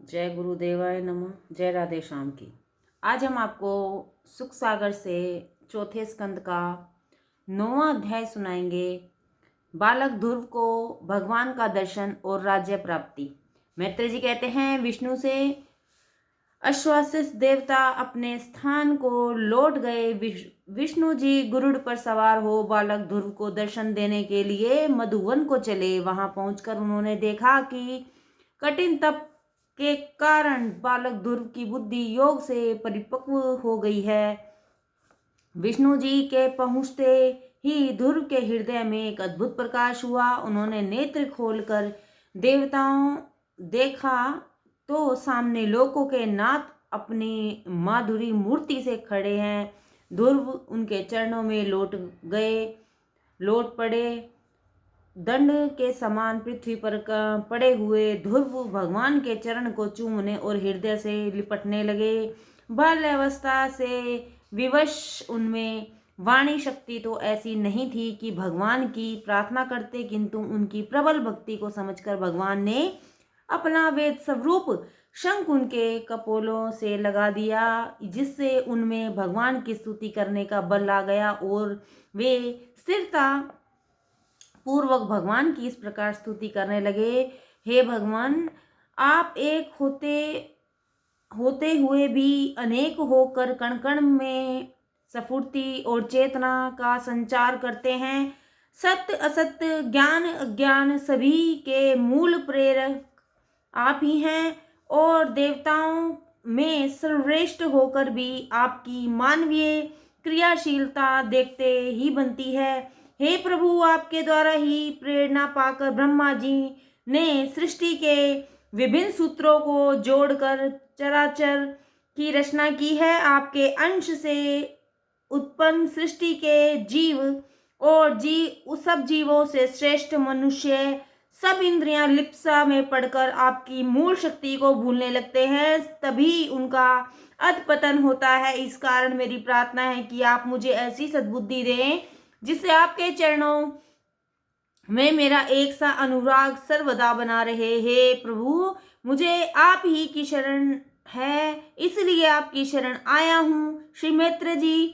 जय गुरुदेवाय नमः। जय राधे श्याम की। आज हम आपको सुख सागर से चौथे स्कंद का 9वां अध्याय सुनाएंगे। बालक ध्रुव को भगवान का दर्शन और राज्य प्राप्ति। मैत्रेय जी कहते हैं, विष्णु से आश्वासित देवता अपने स्थान को लौट गए। विष्णु जी गरुड़ पर सवार हो बालक ध्रुव को दर्शन देने के लिए मधुवन को चले। वहां पहुंचकर उन्होंने देखा कि कठिन तप के कारण बालक ध्रुव की बुद्धि योग से परिपक्व हो गई है। विष्णु जी के पहुंचते ही ध्रुव के हृदय में एक अद्भुत प्रकाश हुआ। उन्होंने नेत्र खोलकर देवताओं देखा तो सामने लोकों के नाथ अपनी माधुरी मूर्ति से खड़े हैं। ध्रुव उनके चरणों में लौट पड़े। दंड के समान पृथ्वी पर पड़े हुए ध्रुव भगवान के चरण को चूमने और हृदय से लिपटने लगे। बाल्यावस्था से विवश उनमें वाणी शक्ति तो ऐसी नहीं थी कि भगवान की प्रार्थना करते, किंतु उनकी प्रबल भक्ति को समझकर भगवान ने अपना वेद स्वरूप शंख उनके कपोलों से लगा दिया, जिससे उनमें भगवान की स्तुति करने का बल आ गया और वे स्थिरता पूर्वक भगवान की इस प्रकार स्तुति करने लगे। हे भगवान, आप एक होते हुए भी अनेक होकर कण कण में स्फूर्ति और चेतना का संचार करते हैं। सत्य असत्य ज्ञान अज्ञान सभी के मूल प्रेरक आप ही हैं और देवताओं में सर्वश्रेष्ठ होकर भी आपकी मानवीय क्रियाशीलता देखते ही बनती है। हे प्रभु, आपके द्वारा ही प्रेरणा पाकर ब्रह्मा जी ने सृष्टि के विभिन्न सूत्रों को जोड़कर चराचर की रचना की है। आपके अंश से उत्पन्न सृष्टि के जीव और सब जीवों से श्रेष्ठ मनुष्य सब इंद्रियां लिप्सा में पड़कर आपकी मूल शक्ति को भूलने लगते हैं, तभी उनका अधपतन होता है। इस कारण मेरी प्रार्थना है कि आप मुझे ऐसी सद्बुद्धि दें जिससे आपके चरणों में मेरा एक सा अनुराग सर्वदा बना रहे। हे प्रभु, मुझे आप ही की शरण है, इसलिए आपकी शरण आया हूँ। श्री मैत्रेय जी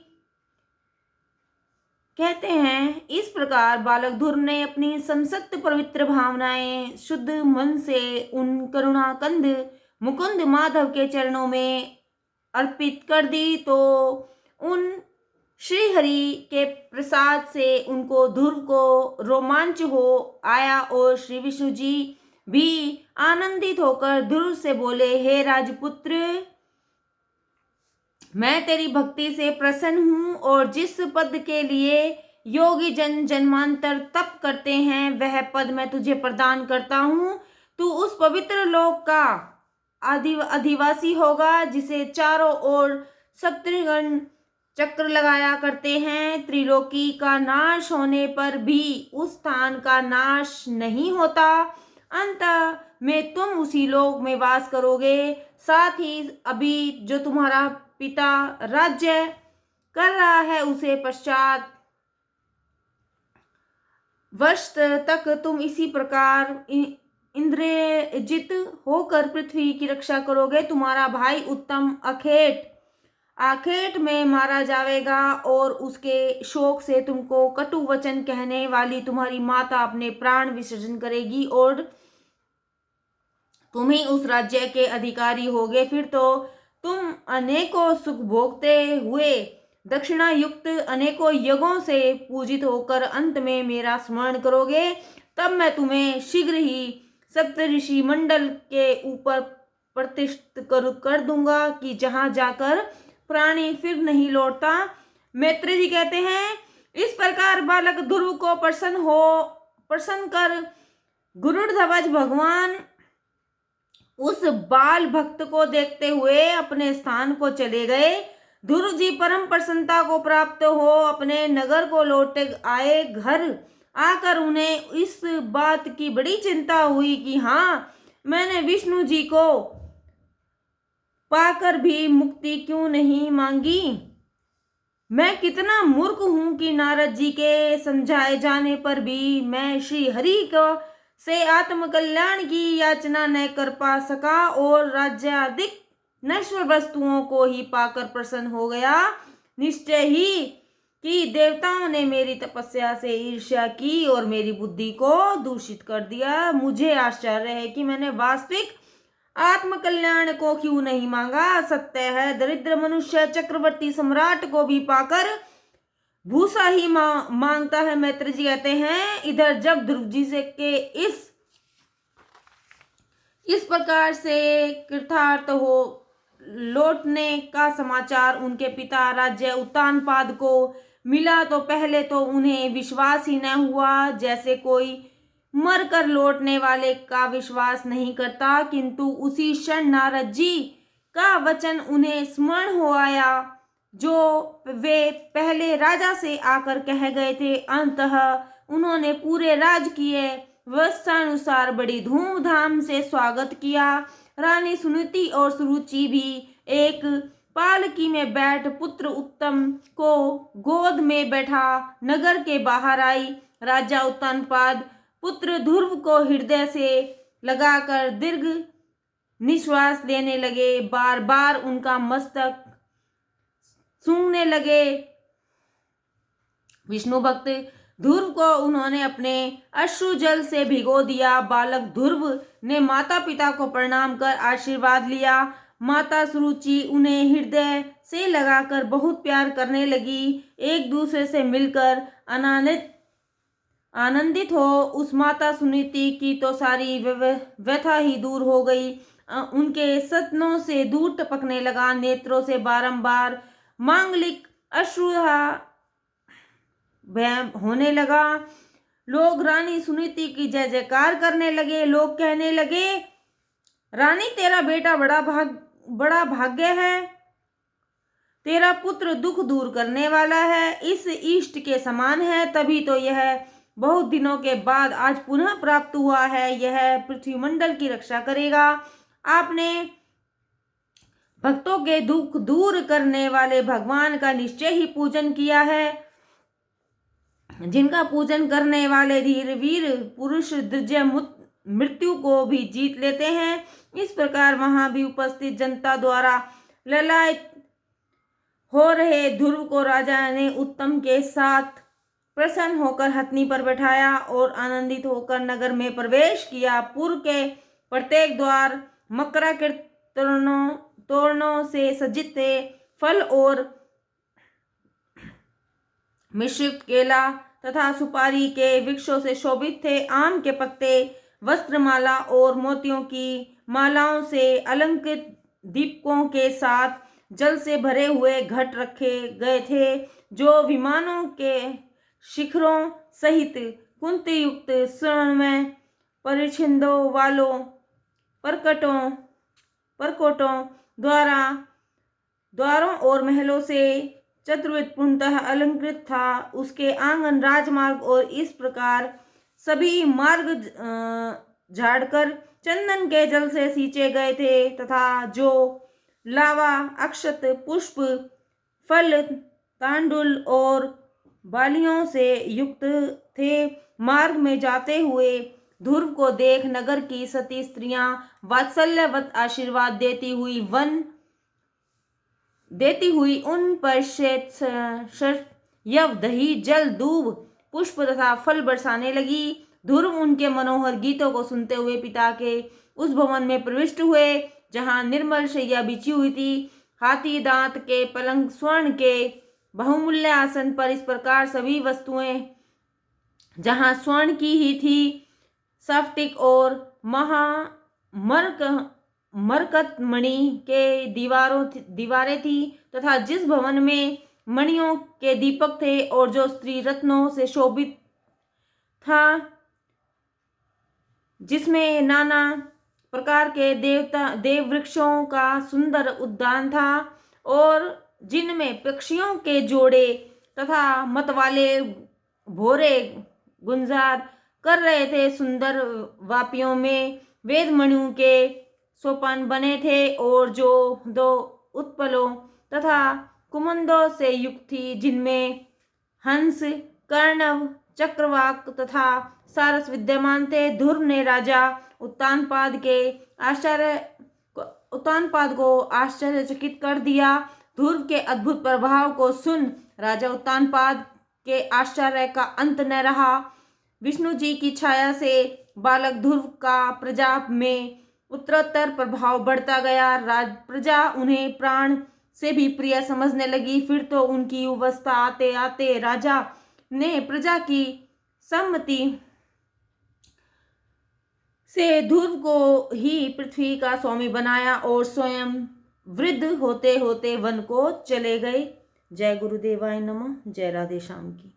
कहते हैं, इस प्रकार बालक ध्रुव ने अपनी संसक्त पवित्र भावनाएं शुद्ध मन से उन करुणाकंद मुकुंद माधव के चरणों में अर्पित कर दी तो उन श्री हरि के प्रसाद से उनको ध्रुव को रोमांच हो आया और श्री विष्णु जी भी आनंदित होकर ध्रुव से बोले, हे राजपुत्र, मैं तेरी भक्ति से प्रसन्न हूँ और जिस पद के लिए योगी जन जन्मांतर तप करते हैं वह पद मैं तुझे प्रदान करता हूँ। तू उस पवित्र लोक का अधिवासी होगा जिसे चारों ओर सप्तऋण चक्र लगाया करते हैं। त्रिलोकी का नाश होने पर भी उस स्थान का नाश नहीं होता। अंत में तुम उसी लोक में वास करोगे। साथ ही अभी जो तुम्हारा पिता राज्य कर रहा है उसे पश्चात वर्ष तक तुम इसी प्रकार इंद्रजित होकर पृथ्वी की रक्षा करोगे। तुम्हारा भाई उत्तम आखेट में मारा जाएगा और उसके शोक से तुमको कटु वचन कहने वाली तुम्हारी माता अपने प्राण विसर्जन करेगी और तुम ही उस राज्य के अधिकारी होगे। फिर तो तुम अनेकों सुख भोगते हुए दक्षिणा युक्त अनेकों यज्ञों से पूजित होकर अंत में मेरा स्मरण करोगे। तब मैं तुम्हें शीघ्र ही सप्तऋषि मंडल के ऊपर प्रतिष्ठित कर दूंगा कि जहां जाकर प्राणी फिर नहीं लौटता। मैत्रेय जी कहते हैं, इस प्रकार बालक ध्रुव को प्रसन्न कर गरुड़ध्वज भगवान उस बाल भक्त को देखते हुए अपने स्थान को चले गए। ध्रुव जी परम प्रसन्नता को प्राप्त हो अपने नगर को लौट आए। घर आकर उन्हें इस बात की बड़ी चिंता हुई कि हाँ, मैंने विष्णु जी को पाकर भी मुक्ति क्यों नहीं मांगी। मैं कितना मूर्ख हूं कि नारद जी के समझाए जाने पर भी मैं श्री हरि को से आत्म कल्याण की याचना न कर पा सका और राज्याधिक नश्वर वस्तुओं को ही पाकर प्रसन्न हो गया। निश्चय ही कि देवताओं ने मेरी तपस्या से ईर्ष्या की और मेरी बुद्धि को दूषित कर दिया। मुझे आश्चर्य है कि मैंने वास्तविक आत्म कल्याण को क्यों नहीं मांगा। सत्य है, दरिद्र मनुष्य चक्रवर्ती सम्राट को भी पाकर भूसा ही मांगता है। मैत्र जी कहते हैं, इधर जब ध्रुव जी से के इस प्रकार से कृतार्थ हो लौटने का समाचार उनके पिता राज्य उत्तानपाद को मिला तो पहले तो उन्हें विश्वास ही न हुआ, जैसे कोई मर कर लौटने वाले का विश्वास नहीं करता। किंतु उसी क्षण नारद जी का वचन उन्हें स्मरण हो आया जो वे पहले राजा से आकर कह गए थे। अंततः उन्होंने पूरे राजकीय व्यवस्थानुसार बड़ी धूमधाम से स्वागत किया। रानी सुनीति और सुरुचि भी एक पालकी में बैठ पुत्र उत्तम को गोद में बैठा नगर के बाहर आई। राजा उत्तानपाद पुत्र ध्रुव को हृदय से लगाकर दीर्घ निश्वास लेने लगे, बार बार उनका मस्तक सूंघने लगे। विष्णु भक्त ध्रुव को उन्होंने अपने अश्रु जल से भिगो दिया। बालक ध्रुव ने माता पिता को प्रणाम कर आशीर्वाद लिया। माता सुरुचि उन्हें हृदय से लगाकर बहुत प्यार करने लगी। एक दूसरे से मिलकर आनंदित हो उस माता सुनीति की तो सारी व्यथा ही दूर हो गई। उनके सतनों से दूर टपकने लगा, नेत्रों से बारंबार मांगलिक अश्रुहा होने लगा। लोग रानी सुनीति की जय जयकार करने लगे। लोग कहने लगे, रानी तेरा बेटा बड़ा भाग्य है, तेरा पुत्र दुख दूर करने वाला है, इस इष्ट के समान है, तभी तो यह बहुत दिनों के बाद आज पुनः प्राप्त हुआ है। यह पृथ्वी मंडल की रक्षा करेगा। आपने भक्तों के दुख दूर करने वाले भगवान का निश्चय ही पूजन किया है। जिनका पूजन करने वाले धीर वीर पुरुष दृढ़ मृत्यु को भी जीत लेते हैं। इस प्रकार वहां भी उपस्थित जनता द्वारा ललायित हो रहे ध्रुव को राजा ने उत्तम के साथ प्रसन्न होकर हथनी पर बैठाया और आनंदित होकर नगर में प्रवेश किया। पुर के प्रत्येक द्वार मकरा के तोरणों से सज्जित थे। फल और मिश्रित केला तथा सुपारी के वृक्षों से शोभित थे। आम के पत्ते, वस्त्रमाला और मोतियों की मालाओं से अलंकृत दीपकों के साथ जल से भरे हुए घट रखे गए थे, जो विमानों के शिखरों सहित कुंती युक्त स्वर्णमय परिछिंदों वालों परकोटों द्वारों और महलों से चतुर्विध पूर्णतः अलंकृत था। उसके आंगन, राजमार्ग और इस प्रकार सभी मार्ग झाड़कर चंदन के जल से सींचे गए थे तथा जो लावा, अक्षत, पुष्प, फल, तांडुल और बालियों से युक्त थे। मार्ग में जाते हुए ध्रुव को देख नगर की सती स्त्रियां वात्सल्यवत आशीर्वाद देती हुई उन पर श्वेत यव, दही, जल, दूब, पुष्प तथा फल बरसाने लगी। ध्रुव उनके मनोहर गीतों को सुनते हुए पिता के उस भवन में प्रविष्ट हुए जहाँ निर्मल शैया बिछी हुई थी। हाथी दांत के पलंग, स्वर्ण के बहुमूल्य आसन पर इस प्रकार सभी वस्तुएं जहाँ स्वर्ण की ही थी, स्फटिक और मरकत मणि के दीवारें थी तथा जिस भवन में मणियों के दीपक थे और जो स्त्री रत्नों से शोभित था, जिसमें नाना प्रकार के देव वृक्षों का सुंदर उद्यान था और जिनमें पक्षियों के जोड़े तथा मतवाले भोरे गुंजार कर रहे थे। सुंदर वापियों में वेदमणियों के सोपान बने थे और जो दो उत्पलों तथा कुमुदों से युक्त थी, जिनमें हंस, कर्णव, चक्रवाक तथा सारस विद्यमान थे। ध्रुव ने राजा उत्तानपाद को आश्चर्यचकित कर दिया। ध्रुव के अद्भुत प्रभाव को सुन राजा उत्तानपाद के आश्चर्य का अंत न रहा। विष्णु जी की छाया से बालक ध्रुव का प्रजा में उत्तरोत्तर प्रभाव बढ़ता गया। प्रजा उन्हें प्राण से भी प्रिय समझने लगी। फिर तो उनकी युवावस्था आते आते राजा ने प्रजा की सम्मति से ध्रुव को ही पृथ्वी का स्वामी बनाया और स्वयं वृद्ध होते होते वन को चले गए। जय गुरुदेवाय नमः। जय राधे श्याम की।